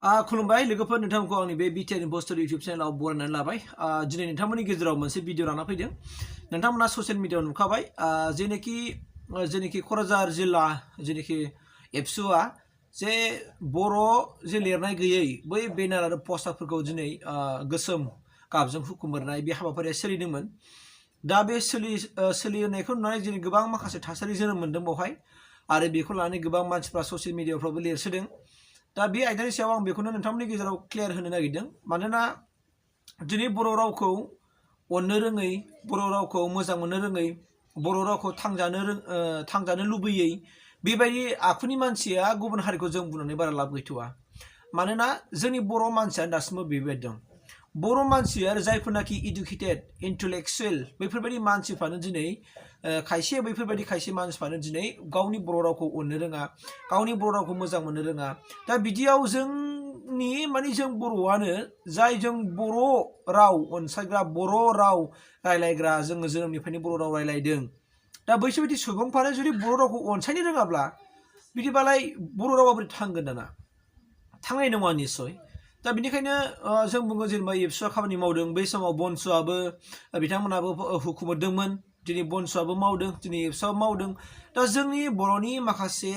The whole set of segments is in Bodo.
खुलुमबाय लोगोफोर नोंथांमोनखौ आंनि बे बिटिआर इम्पस्टर इउटिउब चेनेलाव बरायनानै लाबाय दिनै नोंथांमोननि गेजेराव मोनसे भिडिअ लाना फैदों नोंथांमोना ससियेल मिडियायाव नुखाबाय जेनेखि क'क्राझार जिल्ला जेनेखि एबसुआ जे बर' जे लिरनाय गैयै बै बेनार आरो पस्टारफोरखौ दिनै गोसोम गाबजों हुखुमोरनाय बे हाबाफारिया सोलिदोंमोन दा बे सोलिनायखौ नुनानै दिनै गोबां माखासे थासारि जोनोम मोन्दों बेवहाय आरो बेखौ लानानै गोबां मानसिफ्रा ससियेल मिडियाफ्रावबो लिरसोदों दा बे आयदानि सायाव आं बेखौनो नोंथांमोननि गेजेराव क्लियार होनो नागिरदों मानोना दिनै बर' रावखौ अननो रोङै बर' रावखौ मोजां मोननो रोङै बर' रावखौ थांजानो लुबैयै बेबायदि आखुनि मानसिया गुबुन हारिखौ जों बुंनानै बारा लाब गैथ'आ मानोना जोंनि बर' मानसियानो दासिमबो बेबायदि दं बर' मानसि आरो जायफोरनाखि इडुकेटेड इन्टेलेक्सुवेल बैफोरबायदि मानसिफ्रानो दिनै खायसे मानसिफ्रानो दिनै गावनि बर' रावखौ अननो रोङा गावनि बर' रावखौ मोजां मोननो रोङा दा बिदियाव जों बर'आनो जाय जों बर' राव अनसायग्रा बर' राव रायलायग्रा जोङो जोनोमनिफ्रायनो बर' राव रायलायदों दा बैसोरबायदि सुबुंफ्रानो जुदि बर' रावखौ अनसायनो रोङाब्ला बिदिबालाय बर' रावा बोरै थांगोन दाना थांनाय नङा निस्सय दा बेनिखायनो जों बुङो जेनेबा एबसुआ खामानि मावदों बै समाव बनसुआबो बिथांमोनाबो हुखुमोरदोंमोन दिनै बनसुआबो मावदों दिनै एबसुआबो मावदों दा जोंनि बर'नि माखासे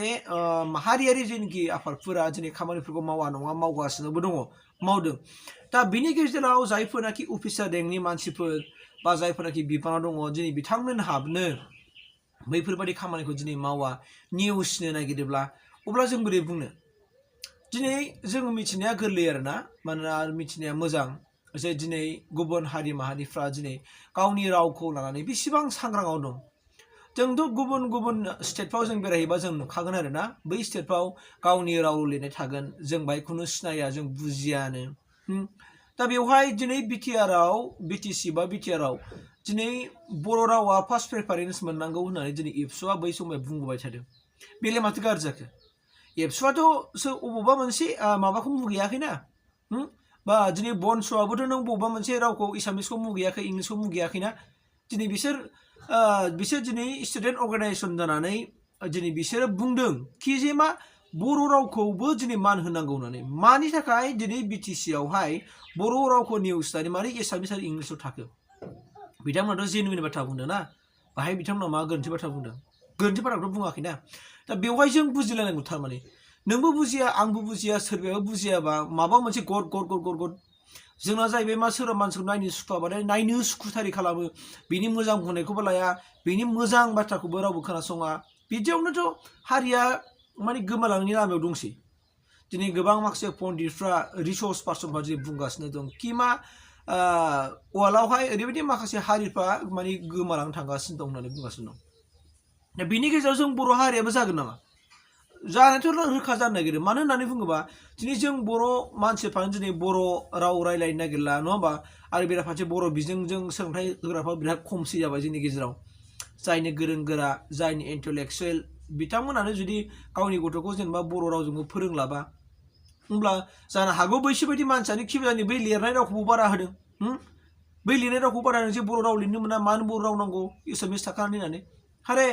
माहारियारि जेनाखि आफादफोरा दिनै खामानिफोरखौ मावा नङा मावगासिनोबो दङ मावदों दा बिनि गेजेराव जायफोरनाखि अफिसार रेंकनि मानसिफोर बा जायफोरनाखि बिबानाव दङ दिनै बिथांमोनहाबनो बैफोरबायदि खामानिखौ दिनै मावा नेवसिनो नागिरोब्ला अब्ला जों बोरै बुंनो दिनै जों मिथिनाया गोरलै आरोना मानोना मिथिनाया मोजां जे दिनै गुबुन हारि माहारिफ्रा दिनै गावनि रावखौ लानानै बेसेबां सांग्राङाव दं जोंथ' गुबुन स्टेटफ्राव जों बेरायहैबा जों नुखागोन आरोना बै स्टेटफ्राव गावनि राव लिरनाय थागोन जों बाइकखौनो सिनाया जों बुजियानो दा बेवहाय दिनै बिटिसि बा बिटिआराव दिनै बर' रावा फार्स्ट प्रेफारेन्स मोननांगौ होननानै दिनै एबसुआ बै समाव बुंबोबाय थादों बेलाय माथो गाज्रि जाखो एबसुआथ' अबावबा मोनसे माबाखौ मुगैयाखैना बा दिनै बनसुआबोथ' नों बबेबा मोनसे रावखौ एसामिसखौ मुगैयाखै इंलिसखौ मुगैयाखैना दिनै बिसोर दिनै स्टुडेन्ट अर्गानाइजेसन जानानै दिनै बिसोरो बुंदों कि जे मा बर' रावखौबो दिनै मान होनांगौ होननानै मानि थाखाय दिनै बिटिसिआवहाय बर' रावखौ नेवसिनानै मारै एसामिस आरो इंलिसाव थाखो बिथांमोनाथ' जेनुइन बाथ्रा बुंदों ना बाहाय बिथांमोना मा गोरोन्थि बाथ्रा बुंदों गोरोन्थि बाथ्राखौथ' बुङाखैना दा बेवहाय जों बुजिलायनांगौ थारमाने नोंबो बुजिया आंबो बुजिया सोरबायाबो बुजियाबा माबा मोनसे गद जोंना जाहैबाय मा सोरबा मानसिखौ नायनो सुखुवाबाथाय नायनो सुखुथारि खालामो बिनि मोजां बुंनायखौबो लाया बिनि मोजां बाथ्राखौबो रावबो खोनासङा बिदियावनोथ' हारिया माने गोमालांनायनि लामायाव दंसै दिनै गोबां माखासे पन्डितफ्रा रिसर्स पार्सनफ्रा दिनै बुंगासिनो दं कि मा वार्ल्डआवहाय ओरैबायदि माखासे हारिफ्रा माने गोमालांनो थांगासिनो दं होननानै बुंगासिनो दं दा बिनि गेजेराव जों बर' हारियाबो जागोन नामा जानायाथ' रोखा जानो नागिरो मानो होननानै बुङोबा दिनै जों बर' मानसिफ्रानो दिनै बर' राव रायलायनो नागिरला नङा होमबा आरो बेराफारसे बर' बिजोंजों सोलोंथाइ होग्राफ्रा बिराद खमसै जाबाय जोंनि गेजेराव जायनि गोरों गोरा जायनि इन्टेलेक्सुवेल बिथांमोनानो जुदि गावनि गथ'खौ जेनेबा बर' रावजोंबो फोरोंलाबा होमब्ला जानो हागौ बैसोरबायदि मानसियानो खिबिजानि बै लिरनाय रावखौबो बारा होदों बै लिरनाय रावखौ बारा होदों जे बर' राव लिरनो मोना मानो बर' राव नांगौ एसामिस थाखानानै होननानै आरे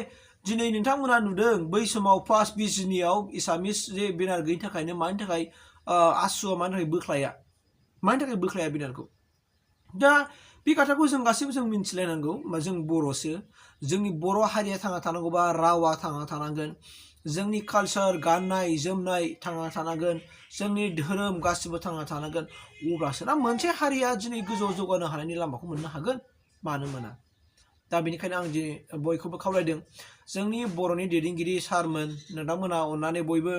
दिनै नोंथांमोना नुदों बै समाव फार्स्ट बिजिनियाव एसामिस जे बेनार गैयिनि थाखायनो मानि थाखाय आसुआ मानि थाखाय बोख्लाया बेनारखौ दा बे खोथाखौ जों गासैबो जों मिन्थिलायनांगौ जों बर'सो जोंनि बर' हारिया थांना थानांगौबा रावा थांना थानांगोन जोंनि कालचार गाननाय जोमनाय थांना थानांगोन जोंनि धोरोम गासिबो थांना थानांगोन अब्लासो ना मोनसे हारिया दिनै गोजौआव जौगानो हानायनि लामाखौ मोननो हागोन मानो मोना दा बेनिखायनो आं दिनै बयखौबो खावलायदों जोंनि बर'नि दैदेनगिरि सारमोन नोंथांमोना अननानै बयबो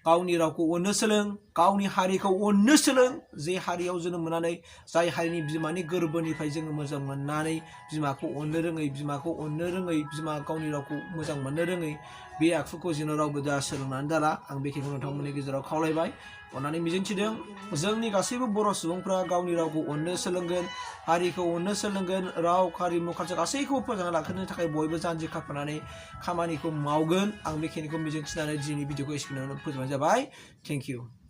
गावनि रावखौ अननो सोलों गावनि हारिखौ अननो सोलों जे हारियाव जोनोम मोननानै जाय हारिनि बिमानि गोरबोनिफ्राय जोङो मोजां मोननानै बिमाखौ अननो रोङै बिमा गावनि रावखौ मोजां मोननो रोङै बे आखुखौ जेन' रावबो दा सोलोंनानै दाला आं बेखिनिखौ नोंथांमोननि गेजेराव खावलायबाय अननानै मिजिंथिदों जोंनि गासैबो बर' सुबुंफ्रा गावनि रावखौ अननो सोलोंगोन हारिखौ अननो सोलोंगोन राव हारिमु कालचार गासैखौबो फोथांना लाखिनो थाखाय बयबो जानजि खाफ्रानानै खामानिखौ मावगोन आं बेखिनिखौ मिजिंथिनानै दिनैनि भिडिअखौ एसेखिनियावनो फोजोबनाय जाबाय थेंक इउ